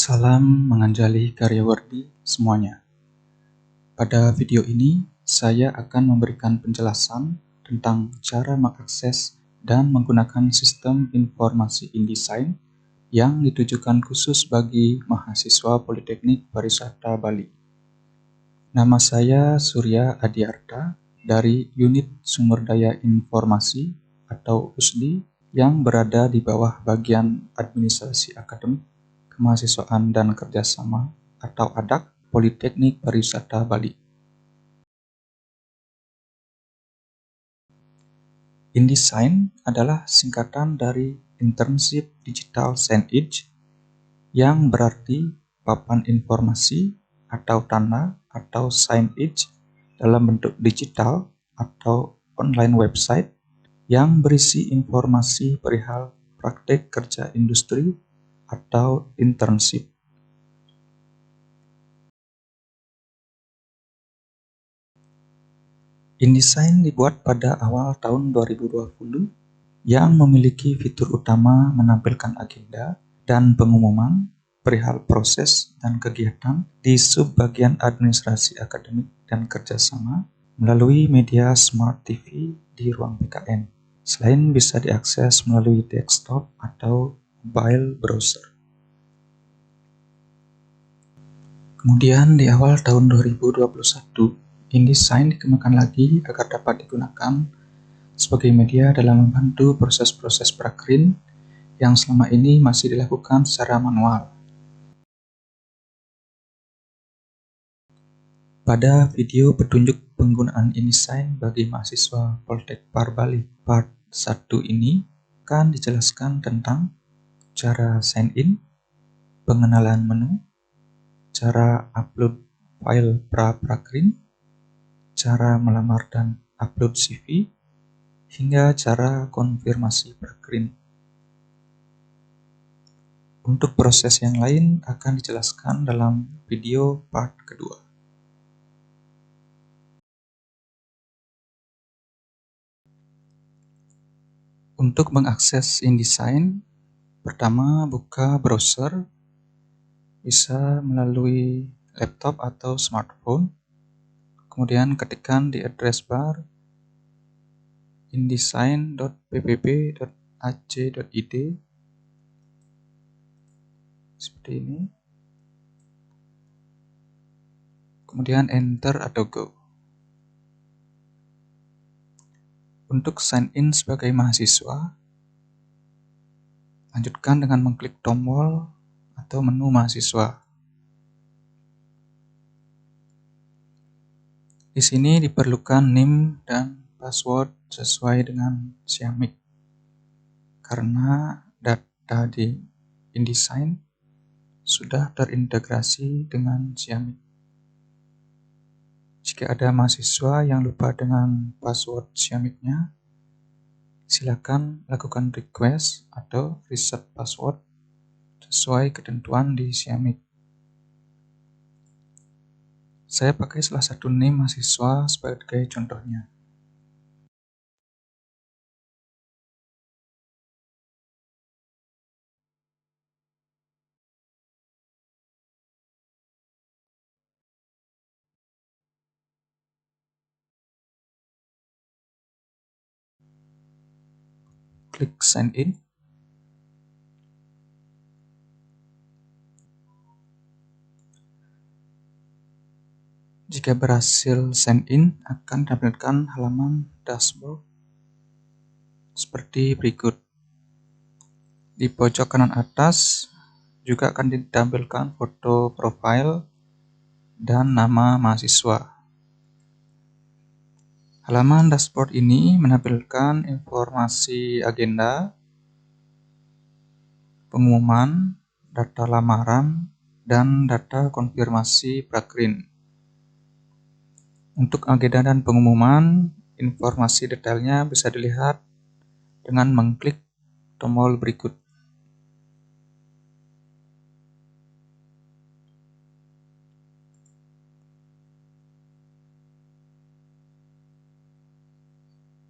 Salam menganjali karyawerdi semuanya. Pada video ini, saya akan memberikan penjelasan tentang cara mengakses dan menggunakan sistem informasi InDesign yang ditujukan khusus bagi mahasiswa Politeknik Pariwisata Bali. Nama saya Surya Adiarta dari Unit Sumber Daya Informasi atau USDI yang berada di bawah bagian Administrasi Akademik, Kemahasiswaan dan Kerjasama atau ADAK Politeknik Pariwisata Bali. InDesign adalah singkatan dari Internship Digital Signage yang berarti papan informasi atau tanda atau signage dalam bentuk digital atau online website yang berisi informasi perihal praktek kerja industri atau internship. InDesign dibuat pada awal tahun 2020 yang memiliki fitur utama menampilkan agenda dan pengumuman perihal proses dan kegiatan di subbagian administrasi akademik dan kerjasama melalui media Smart TV di ruang PKN. Selain bisa diakses melalui desktop atau mobile browser. Kemudian di awal tahun 2021, InDesign dikembangkan lagi agar dapat digunakan sebagai media dalam membantu proses-proses prakerin yang selama ini masih dilakukan secara manual. Pada video petunjuk penggunaan InDesign bagi mahasiswa Poltek Par Bali Part 1 ini akan dijelaskan tentang cara sign in, pengenalan menu, cara upload file prakerin, cara melamar dan upload CV, hingga cara konfirmasi prakerin. Untuk proses yang lain akan dijelaskan dalam video part kedua. Untuk mengakses InDesign, pertama buka browser, bisa melalui laptop atau smartphone. Kemudian ketikkan di address bar indesign.pbb.ac.id seperti ini. Kemudian enter atau go. Untuk sign in sebagai mahasiswa, lanjutkan dengan mengklik tombol atau menu mahasiswa. Di sini diperlukan NIM dan password sesuai dengan Siamik, karena data di InDesign sudah terintegrasi dengan Siamik. Jika ada mahasiswa yang lupa dengan password Siamiknya, silakan lakukan request atau reset password sesuai ketentuan di Siamik. Saya pakai salah satu NIM mahasiswa sebagai contohnya. Klik sign in. Jika berhasil sign in, akan ditampilkan halaman dashboard seperti berikut. Di pojok kanan atas juga akan ditampilkan foto profil dan nama mahasiswa. Halaman dashboard ini menampilkan informasi agenda, pengumuman, data lamaran, dan data konfirmasi prakerin. Untuk agenda dan pengumuman, informasi detailnya bisa dilihat dengan mengklik tombol berikut.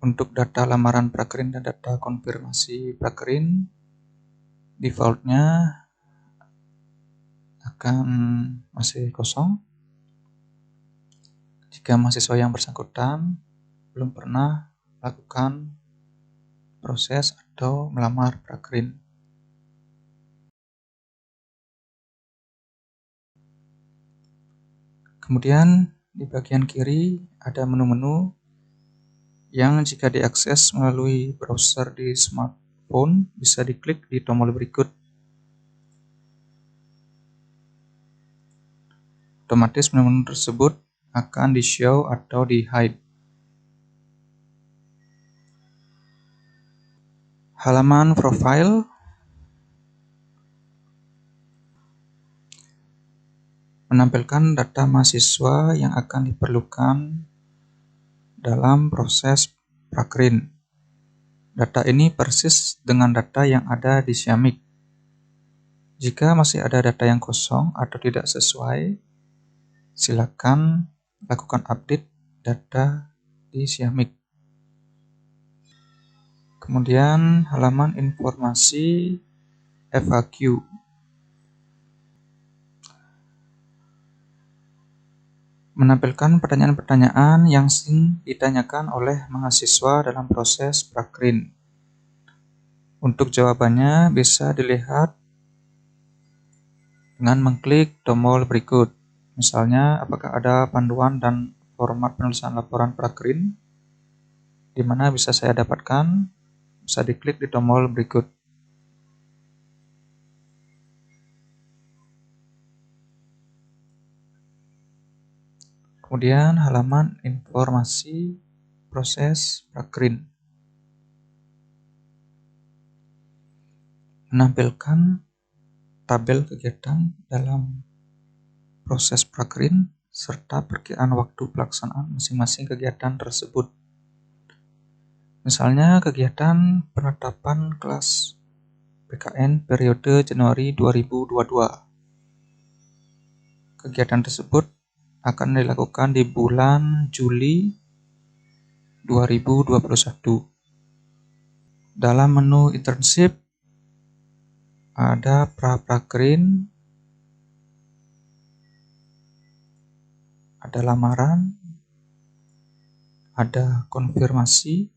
Untuk data lamaran prakerin dan data konfirmasi prakerin, defaultnya akan masih kosong jika mahasiswa yang bersangkutan belum pernah melakukan proses atau melamar Prakrin. Kemudian di bagian kiri ada menu-menu yang jika diakses melalui browser di smartphone bisa diklik di tombol berikut. Otomatis menu-menu tersebut akan di-show atau di-hide. Halaman profile menampilkan data mahasiswa yang akan diperlukan dalam proses Prakrin. Data ini persis dengan data yang ada di Siamik. Jika masih ada data yang kosong atau tidak sesuai, silakan lakukan update data di Siamik. Kemudian halaman informasi FAQ. Menampilkan pertanyaan-pertanyaan yang sering ditanyakan oleh mahasiswa dalam proses Prakrin. Untuk jawabannya bisa dilihat dengan mengklik tombol berikut. Misalnya, apakah ada panduan dan format penulisan laporan Prakrin, di mana bisa saya dapatkan, bisa diklik di tombol berikut. Kemudian halaman informasi proses Prakrin. Menampilkan tabel kegiatan dalam proses Prakrin serta perkiraan waktu pelaksanaan masing-masing kegiatan tersebut. Misalnya kegiatan penetapan kelas PKN periode Januari 2022. Kegiatan tersebut akan dilakukan di bulan Juli 2021. Dalam menu internship ada pra-prakrin, ada lamaran, ada konfirmasi.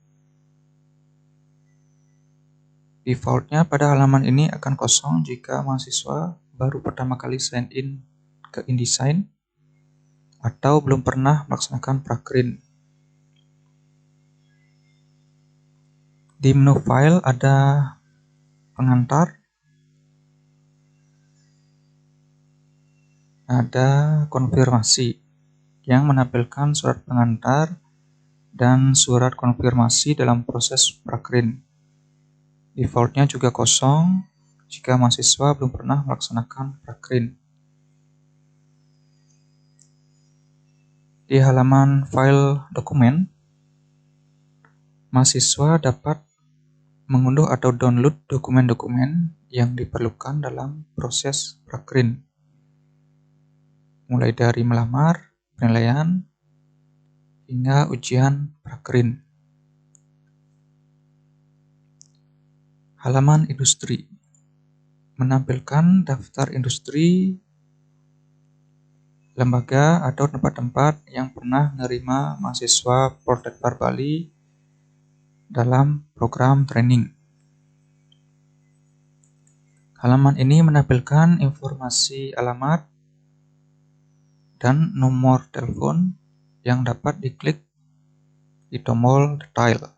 Defaultnya pada halaman ini akan kosong jika mahasiswa baru pertama kali sign in ke InDesign atau belum pernah melaksanakan Prakrin. Di menu file ada pengantar, ada konfirmasi yang menampilkan surat pengantar dan surat konfirmasi dalam proses Prakrin. Defaultnya juga kosong jika mahasiswa belum pernah melaksanakan Prakrin. Di halaman file dokumen, mahasiswa dapat mengunduh atau download dokumen-dokumen yang diperlukan dalam proses Prakrin, mulai dari melamar, penilaian, hingga ujian Prakrin. Halaman industri menampilkan daftar industri, lembaga atau tempat-tempat yang pernah menerima mahasiswa Poltekpar Bali dalam program training. Halaman ini menampilkan informasi alamat dan nomor telepon yang dapat diklik di tombol detail.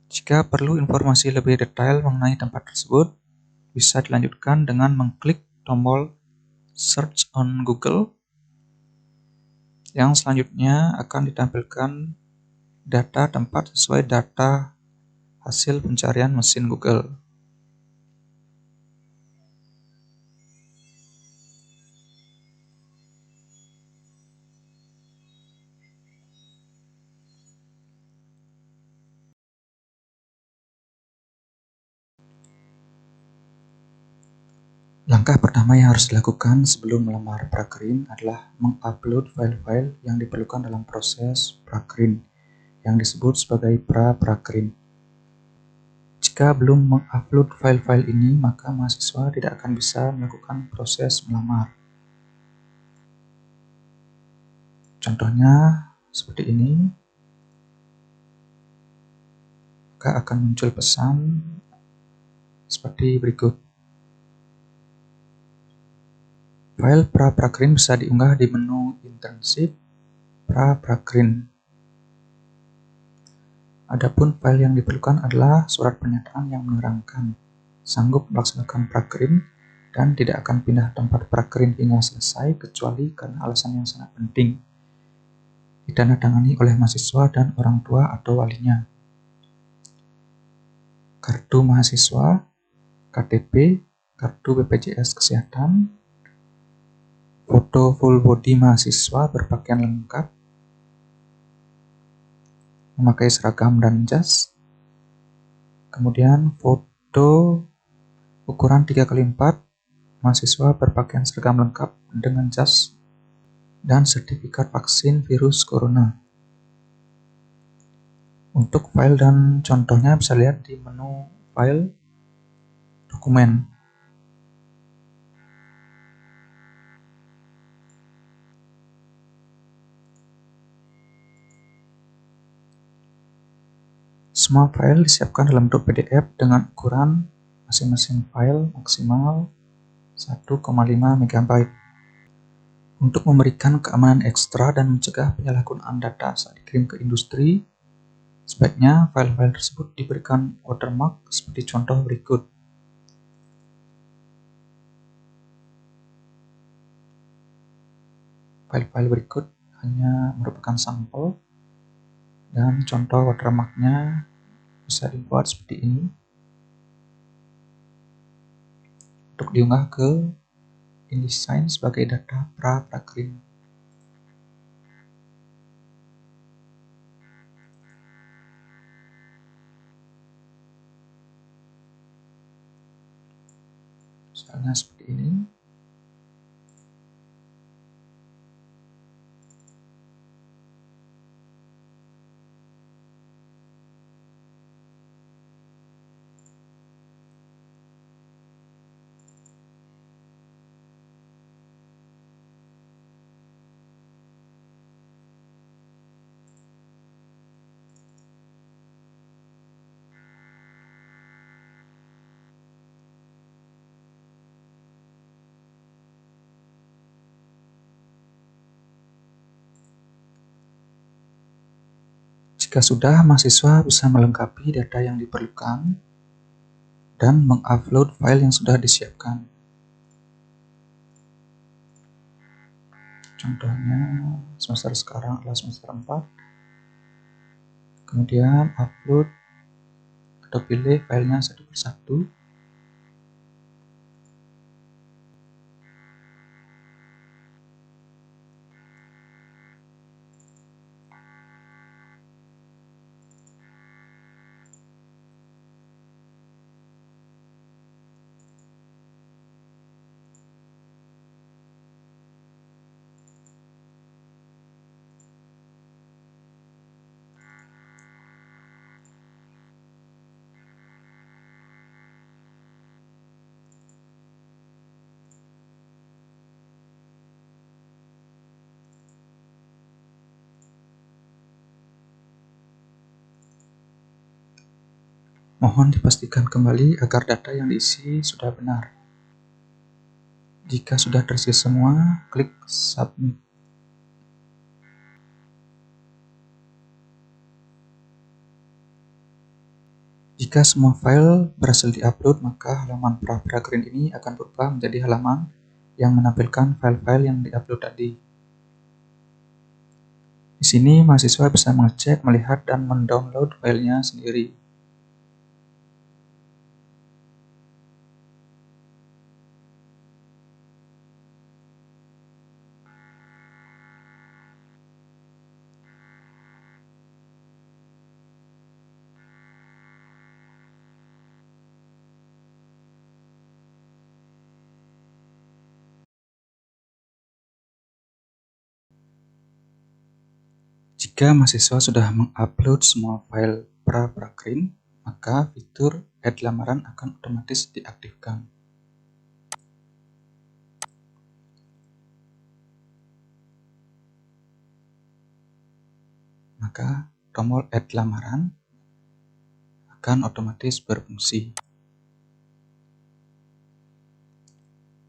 Jika perlu informasi lebih detail mengenai tempat tersebut, bisa dilanjutkan dengan mengklik tombol Search on Google. Yang selanjutnya akan ditampilkan data tempat sesuai data hasil pencarian mesin Google. Langkah pertama yang harus dilakukan sebelum melamar Prakrin adalah mengupload file-file yang diperlukan dalam proses Prakrin yang disebut sebagai pra-Prakrin. Jika belum mengupload file-file ini, maka mahasiswa tidak akan bisa melakukan proses melamar. Contohnya seperti ini, maka akan muncul pesan seperti berikut. File pra-prakrin bisa diunggah di menu internship pra-prakrin. Adapun file yang diperlukan adalah surat pernyataan yang menerangkan sanggup melaksanakan prakrin dan tidak akan pindah tempat prakrin hingga selesai kecuali karena alasan yang sangat penting. Ditandatangani oleh mahasiswa dan orang tua atau walinya. Kartu mahasiswa, KTP, kartu BPJS Kesehatan, foto full body mahasiswa berpakaian lengkap, memakai seragam dan jas, kemudian foto ukuran 3x4 mahasiswa berpakaian seragam lengkap dengan jas, dan sertifikat vaksin virus corona. Untuk file dan contohnya bisa lihat di menu file, dokumen. Semua file disiapkan dalam bentuk PDF dengan ukuran masing-masing file maksimal 1,5 MB. Untuk memberikan keamanan ekstra dan mencegah penyalahgunaan data saat dikirim ke industri, sebaiknya file-file tersebut diberikan watermark seperti contoh berikut. File-file berikut hanya merupakan sampel dan contoh watermarknya bisa dibuat seperti ini untuk diunggah ke InDesign sebagai data pra-prakrin. Misalnya seperti ini. Jika sudah, mahasiswa bisa melengkapi data yang diperlukan dan mengupload file yang sudah disiapkan. Contohnya semester sekarang adalah semester 4. Kemudian upload atau pilih filenya satu persatu. Mohon dipastikan kembali agar data yang diisi sudah benar. Jika sudah terisi semua, klik Submit. Jika semua file berhasil diupload, maka halaman pra-prakrin ini akan berubah menjadi halaman yang menampilkan file-file yang diupload tadi. Di sini mahasiswa bisa mengecek, melihat, dan mendownload filenya sendiri. Jika mahasiswa sudah mengupload semua file pra-prakrin, maka fitur Add Lamaran akan otomatis diaktifkan. Maka tombol Add Lamaran akan otomatis berfungsi.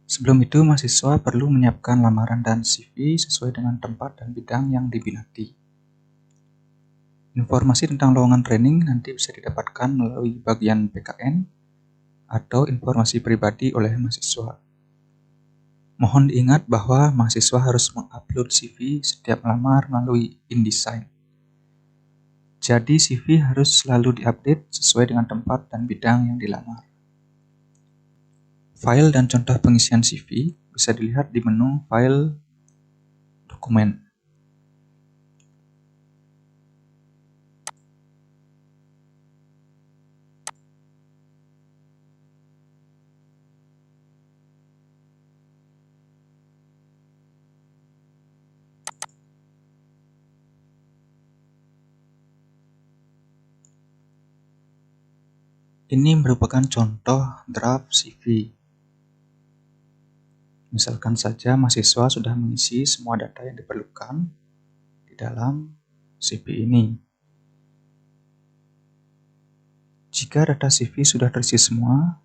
Sebelum itu, mahasiswa perlu menyiapkan lamaran dan CV sesuai dengan tempat dan bidang yang diminati. Informasi tentang lowongan training nanti bisa didapatkan melalui bagian PKN atau informasi pribadi oleh mahasiswa. Mohon diingat bahwa mahasiswa harus mengupload CV setiap melamar melalui InDesign. Jadi CV harus selalu diupdate sesuai dengan tempat dan bidang yang dilamar. File dan contoh pengisian CV bisa dilihat di menu File, Dokumen. Ini merupakan contoh draft CV. Misalkan saja mahasiswa sudah mengisi semua data yang diperlukan di dalam CV ini. Jika data CV sudah terisi semua,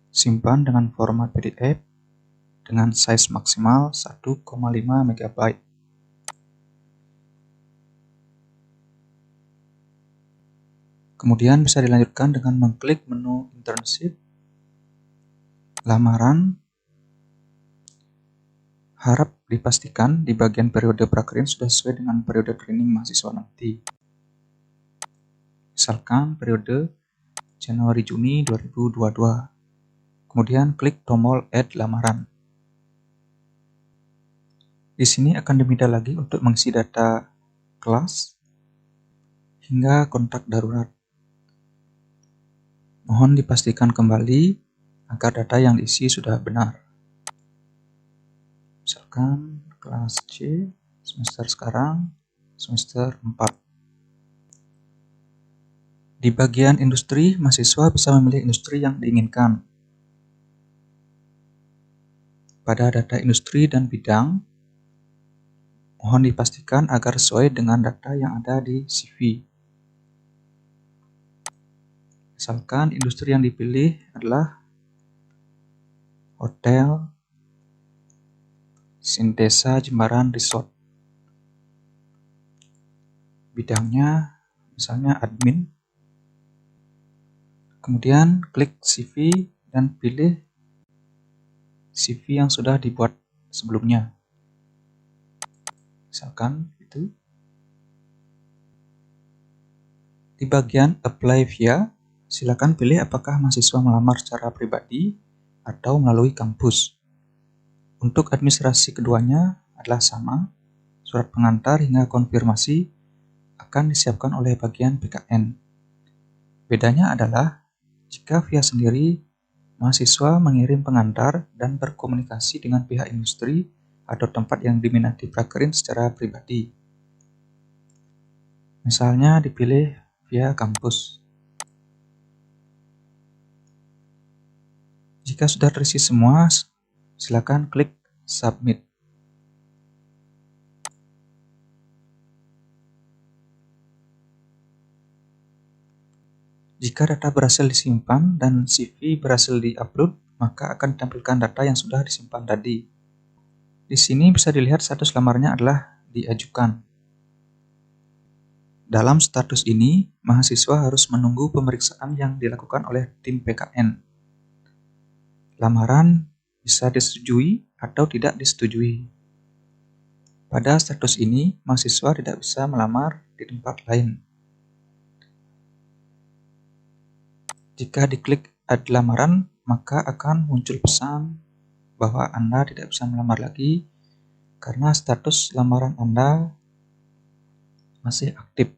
simpan dengan format PDF dengan size maksimal 1,5 MB. Kemudian bisa dilanjutkan dengan mengklik menu Internship, Lamaran. Harap dipastikan di bagian periode prakerin sudah sesuai dengan periode training mahasiswa nanti. Misalkan periode Januari-Juni 2022. Kemudian klik tombol Add Lamaran. Di sini akan diminta lagi untuk mengisi data kelas hingga kontak darurat. Mohon dipastikan kembali agar data yang diisi sudah benar. Misalkan kelas C, semester sekarang, semester 4. Di bagian industri, mahasiswa bisa memilih industri yang diinginkan. Pada data industri dan bidang, mohon dipastikan agar sesuai dengan data yang ada di CV. Misalkan industri yang dipilih adalah hotel, Sintesa Jimbaran Resort. Bidangnya misalnya admin. Kemudian klik CV dan pilih CV yang sudah dibuat sebelumnya. Misalkan itu. Di bagian Apply Via, silakan pilih apakah mahasiswa melamar secara pribadi atau melalui kampus. Untuk administrasi keduanya adalah sama, surat pengantar hingga konfirmasi akan disiapkan oleh bagian PKN. Bedanya adalah jika via sendiri, mahasiswa mengirim pengantar dan berkomunikasi dengan pihak industri atau tempat yang diminati prakerin secara pribadi. Misalnya dipilih via kampus. Jika sudah terisi semua, silakan klik Submit. Jika data berhasil disimpan dan CV berhasil diupload, maka akan ditampilkan data yang sudah disimpan tadi. Di sini bisa dilihat status lamarnya adalah diajukan. Dalam status ini, mahasiswa harus menunggu pemeriksaan yang dilakukan oleh tim PKN. Lamaran bisa disetujui atau tidak disetujui. Pada status ini, mahasiswa tidak bisa melamar di tempat lain. Jika diklik Add Lamaran, maka akan muncul pesan bahwa Anda tidak bisa melamar lagi karena status lamaran Anda masih aktif.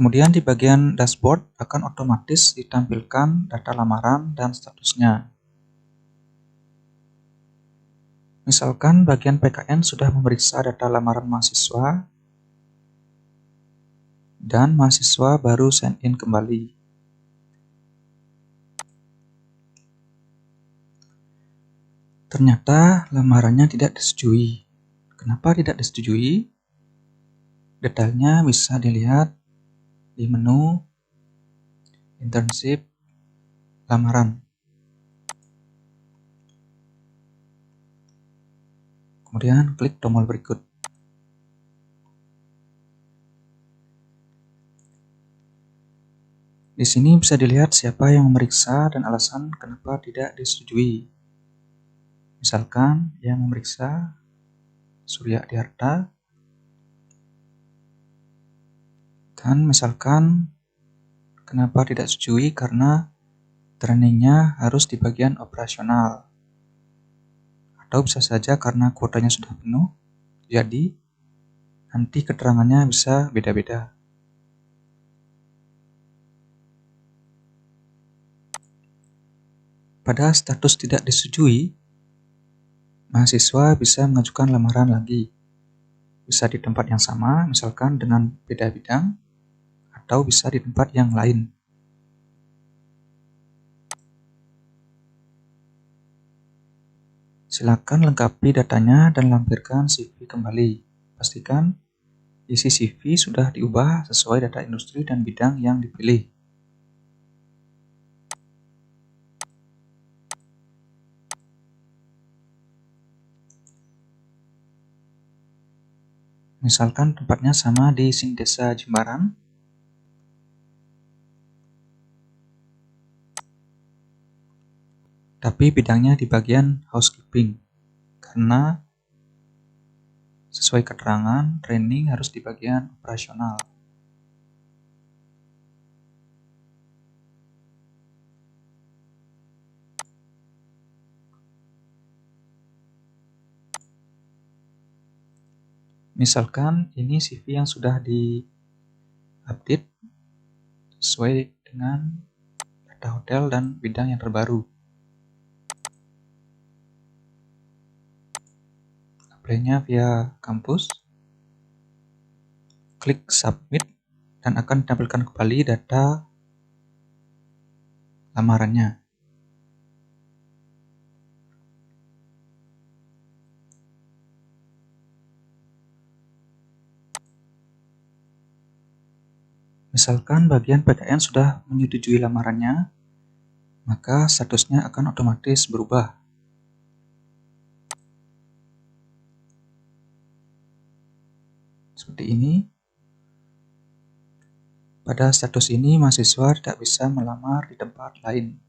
Kemudian di bagian dashboard akan otomatis ditampilkan data lamaran dan statusnya. Misalkan bagian PKN sudah memeriksa data lamaran mahasiswa dan mahasiswa baru sign in kembali. Ternyata lamarannya tidak disetujui. Kenapa tidak disetujui? Detailnya bisa dilihat di menu internship lamaran. Kemudian klik tombol berikut. Di sini bisa dilihat siapa yang memeriksa dan alasan kenapa tidak disetujui. Misalkan yang memeriksa Surya Diarta, dan misalkan kenapa tidak disetujui karena trainingnya harus di bagian operasional. Atau bisa saja karena kuotanya sudah penuh, jadi nanti keterangannya bisa beda-beda. Pada status tidak disetujui, mahasiswa bisa mengajukan lamaran lagi. Bisa di tempat yang sama, misalkan dengan beda bidang, atau bisa di tempat yang lain. Silakan lengkapi datanya dan lampirkan CV kembali. Pastikan isi CV sudah diubah sesuai data industri dan bidang yang dipilih. Misalkan tempatnya sama di Sindesa Jimbaran, tapi bidangnya di bagian housekeeping, karena sesuai keterangan training harus di bagian operasional. Misalkan ini CV yang sudah di-update sesuai dengan data hotel dan bidang yang terbaru. Apply-nya via kampus. Klik submit dan akan ditampilkan kembali data lamarannya. Misalkan bagian PKN sudah menyetujui lamarannya, maka statusnya akan otomatis berubah. Seperti ini. Pada status ini, mahasiswa tidak bisa melamar di tempat lain.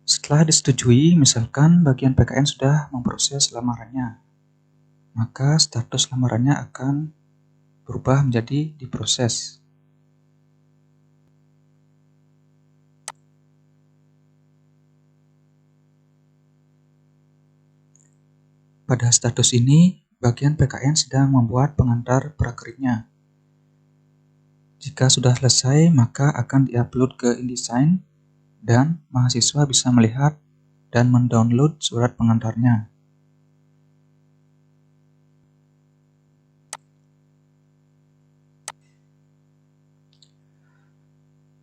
Setelah disetujui, misalkan bagian PKN sudah memproses lamarannya, maka status lamarannya akan berubah menjadi diproses. Pada status ini, bagian PKN sedang membuat pengantar prakerja. Jika sudah selesai, maka akan diupload ke InDesign dan mahasiswa bisa melihat dan mendownload surat pengantarnya.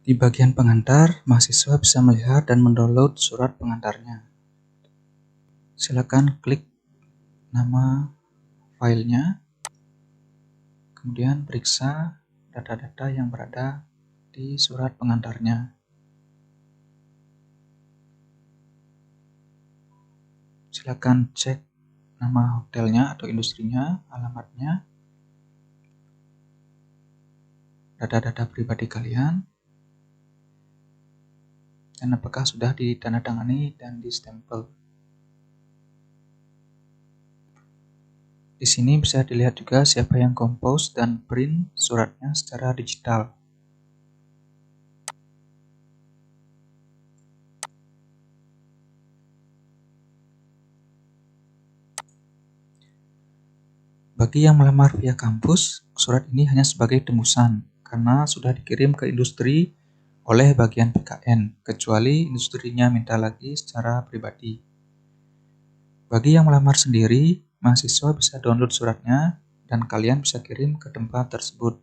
Di bagian pengantar, mahasiswa bisa melihat dan mendownload surat pengantarnya. Silakan klik nama filenya, kemudian periksa data-data yang berada di surat pengantarnya. Silakan cek nama hotelnya atau industrinya, alamatnya, data-data pribadi kalian, dan apakah sudah ditandatangani dan distempel. Di sini bisa dilihat juga siapa yang compose dan print suratnya secara digital. Bagi yang melamar via kampus, surat ini hanya sebagai tembusan, karena sudah dikirim ke industri oleh bagian PKN, kecuali industrinya minta lagi secara pribadi. Bagi yang melamar sendiri, mahasiswa bisa download suratnya dan kalian bisa kirim ke tempat tersebut.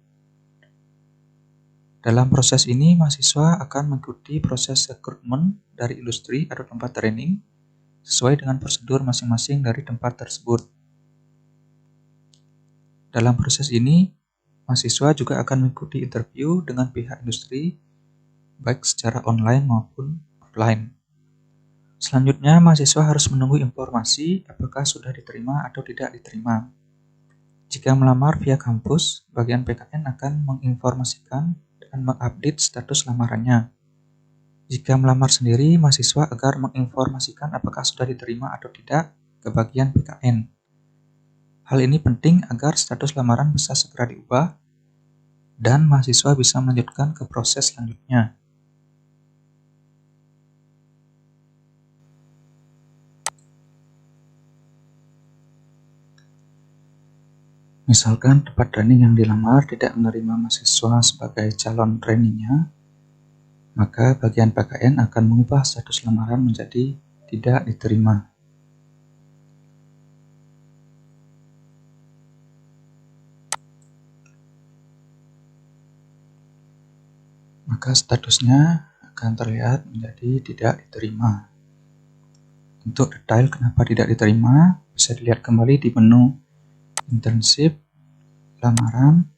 Dalam proses ini, mahasiswa akan mengikuti proses rekrutmen dari industri atau tempat training sesuai dengan prosedur masing-masing dari tempat tersebut. Dalam proses ini, mahasiswa juga akan mengikuti interview dengan pihak industri, baik secara online maupun offline. Selanjutnya, mahasiswa harus menunggu informasi apakah sudah diterima atau tidak diterima. Jika melamar via kampus, bagian PKN akan menginformasikan dan mengupdate status lamarannya. Jika melamar sendiri, mahasiswa agar menginformasikan apakah sudah diterima atau tidak ke bagian PKN. Hal ini penting agar status lamaran bisa segera diubah dan mahasiswa bisa melanjutkan ke proses selanjutnya. Misalkan tempat training yang dilamar tidak menerima mahasiswa sebagai calon trainee-nya, maka bagian PKN akan mengubah status lamaran menjadi tidak diterima. Maka statusnya akan terlihat menjadi tidak diterima. Untuk detail kenapa tidak diterima, bisa dilihat kembali di menu internship, lamaran,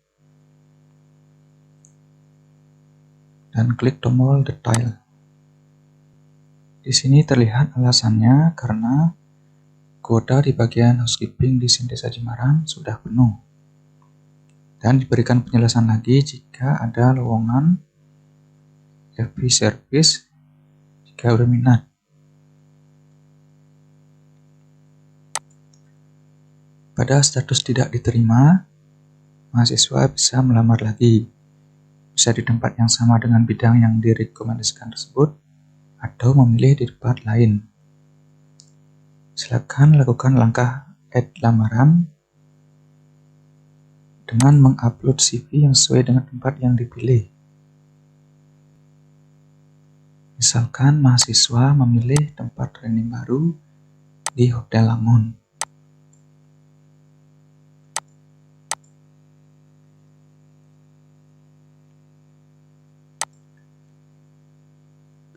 dan klik tombol detail. Di sini terlihat alasannya karena kuota di bagian housekeeping di Sintesa Jimbaran sudah penuh. Dan diberikan penjelasan lagi jika ada lowongan FB service jika udah minat. Pada status tidak diterima, mahasiswa bisa melamar lagi. Bisa di tempat yang sama dengan bidang yang direkomendasikan tersebut, atau memilih di tempat lain. Silakan lakukan langkah add lamaran dengan mengupload CV yang sesuai dengan tempat yang dipilih. Misalkan mahasiswa memilih tempat training baru di Hotel Langon.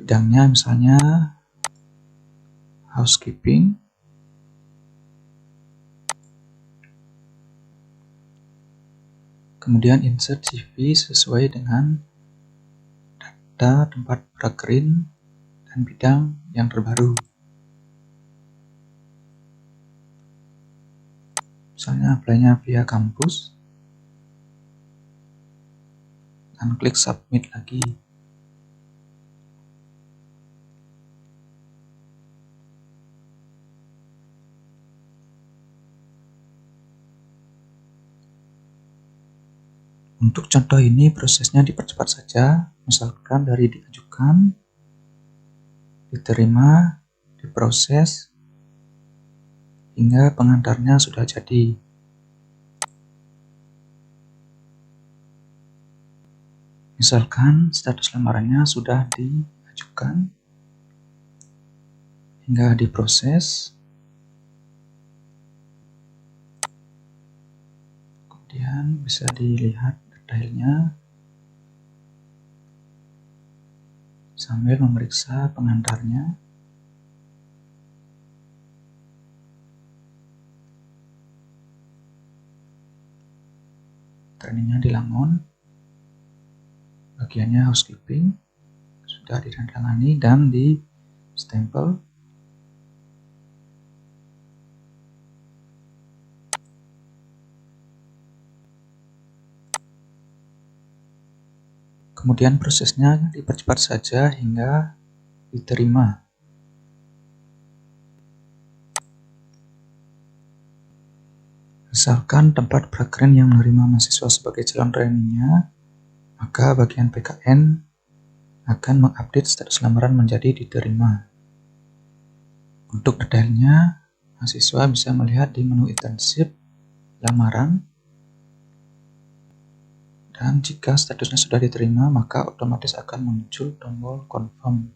Bidangnya misalnya housekeeping. Kemudian insert CV sesuai dengan data tempat prakerin dan bidang yang terbaru. Misalnya apply-nya via kampus. Dan klik submit lagi. Untuk contoh ini prosesnya dipercepat saja, misalkan dari diajukan, diterima, diproses, hingga pengantarnya sudah jadi. Misalkan status lamarannya sudah diajukan, hingga diproses, kemudian bisa dilihat detailnya sambil memeriksa pengantarnya. Trainingnya di Langon, bagiannya housekeeping, sudah ditandatangani dan di stempel. Kemudian prosesnya dipercepat saja hingga diterima. Misalkan tempat prakerin yang menerima mahasiswa sebagai calon trainee-nya, maka bagian PKN akan mengupdate status lamaran menjadi diterima. Untuk detailnya, mahasiswa bisa melihat di menu internship, lamaran, Dan jika statusnya sudah diterima, maka otomatis akan muncul tombol confirm.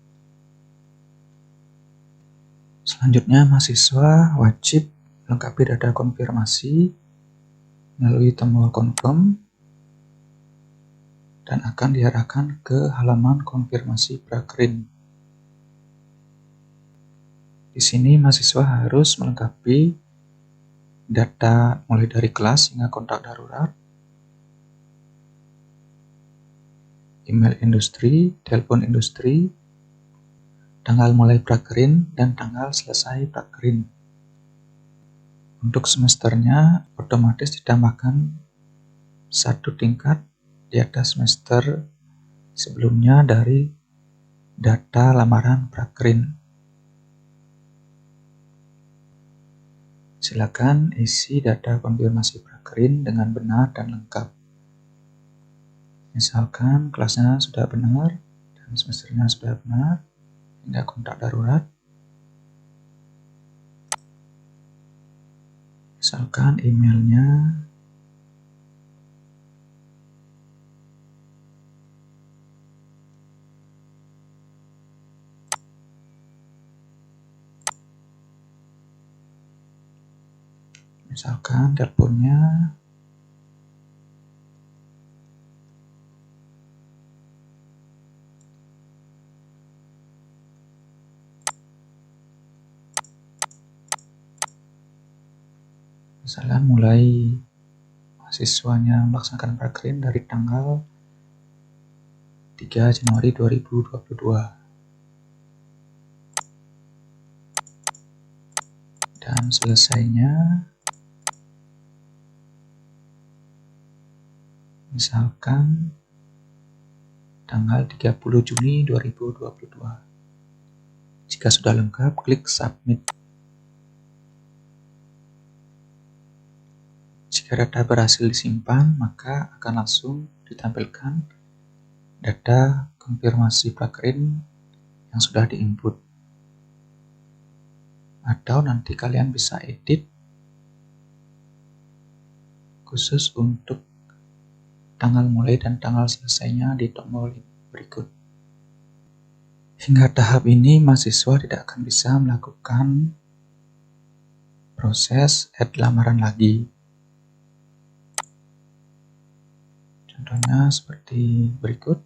Selanjutnya, mahasiswa wajib melengkapi data konfirmasi melalui tombol confirm dan akan diarahkan ke halaman konfirmasi Prakerin. Di sini mahasiswa harus melengkapi data mulai dari kelas hingga kontak darurat, email industri, telepon industri, tanggal mulai Prakerin, dan tanggal selesai Prakerin. Untuk semesternya otomatis ditambahkan satu tingkat di atas semester sebelumnya dari data lamaran Prakerin. Silakan isi data konfirmasi Prakerin dengan benar dan lengkap. Misalkan kelasnya sudah benar dan semesternya sudah benar hingga kontak darurat. Misalkan emailnya misalkan teleponnya misalnya mulai mahasiswanya melaksanakan Prakerin dari tanggal 3 Januari 2022 dan selesainya misalkan tanggal 30 Juni 2022. Jika sudah lengkap, klik submit. Jika data berhasil disimpan, maka akan langsung ditampilkan data konfirmasi Prakerin yang sudah diinput. Atau nanti kalian bisa edit khusus untuk tanggal mulai dan tanggal selesainya di tombol berikut. Hingga tahap ini, mahasiswa tidak akan bisa melakukan proses add lamaran lagi. Contohnya seperti berikut.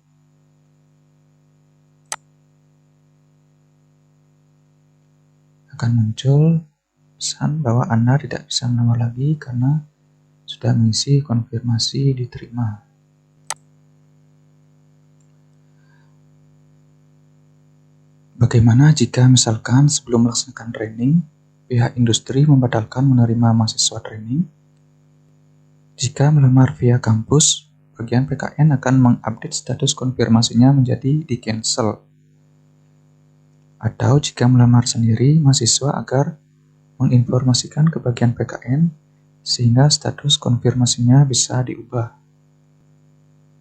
Akan muncul pesan bahwa Anda tidak bisa melamar lagi karena sudah mengisi konfirmasi diterima. Bagaimana jika misalkan sebelum melaksanakan training, pihak industri membatalkan menerima mahasiswa training? Jika melamar via kampus, bagian PKN akan mengupdate status konfirmasinya menjadi di cancel. Atau jika melamar sendiri, mahasiswa agar menginformasikan ke bagian PKN sehingga status konfirmasinya bisa diubah.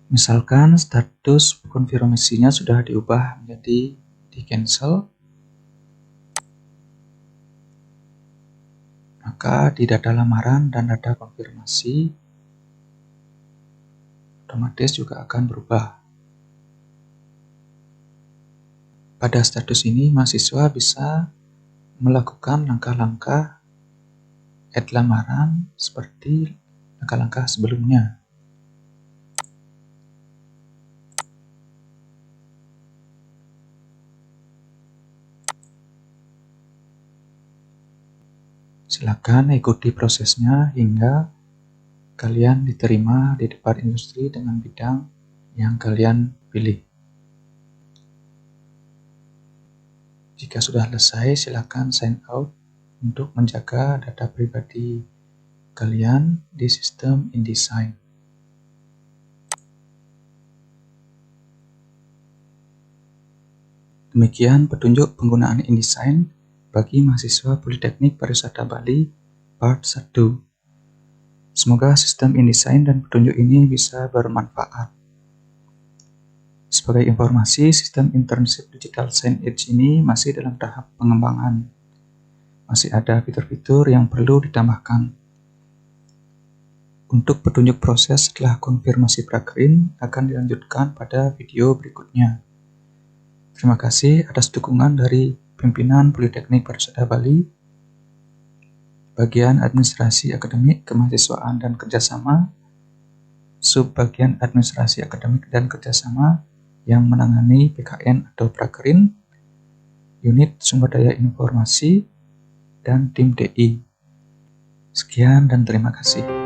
Misalkan status konfirmasinya sudah diubah menjadi di cancel, maka di data lamaran dan data konfirmasi otomatis juga akan berubah. Pada status ini, mahasiswa bisa melakukan langkah-langkah add lamaran seperti langkah-langkah sebelumnya. Silakan ikuti prosesnya hingga kalian diterima di depan industri dengan bidang yang kalian pilih. Jika sudah selesai, silakan sign out untuk menjaga data pribadi kalian di sistem InDesign. Demikian petunjuk penggunaan InDesign bagi mahasiswa Politeknik Pariwisata Bali Part 1. Semoga sistem InDesign dan petunjuk ini bisa bermanfaat. Sebagai informasi, sistem internship Digital Science Edge ini masih dalam tahap pengembangan. Masih ada fitur-fitur yang perlu ditambahkan. Untuk petunjuk proses setelah konfirmasi prakerin akan dilanjutkan pada video berikutnya. Terima kasih atas dukungan dari Pimpinan Politeknik Pariwisata Bali, Bagian Administrasi Akademik Kemahasiswaan dan Kerjasama, Subbagian Administrasi Akademik dan Kerjasama yang menangani PKN atau prakerin, Unit Sumber Daya Informasi, dan tim DI. Sekian dan terima kasih.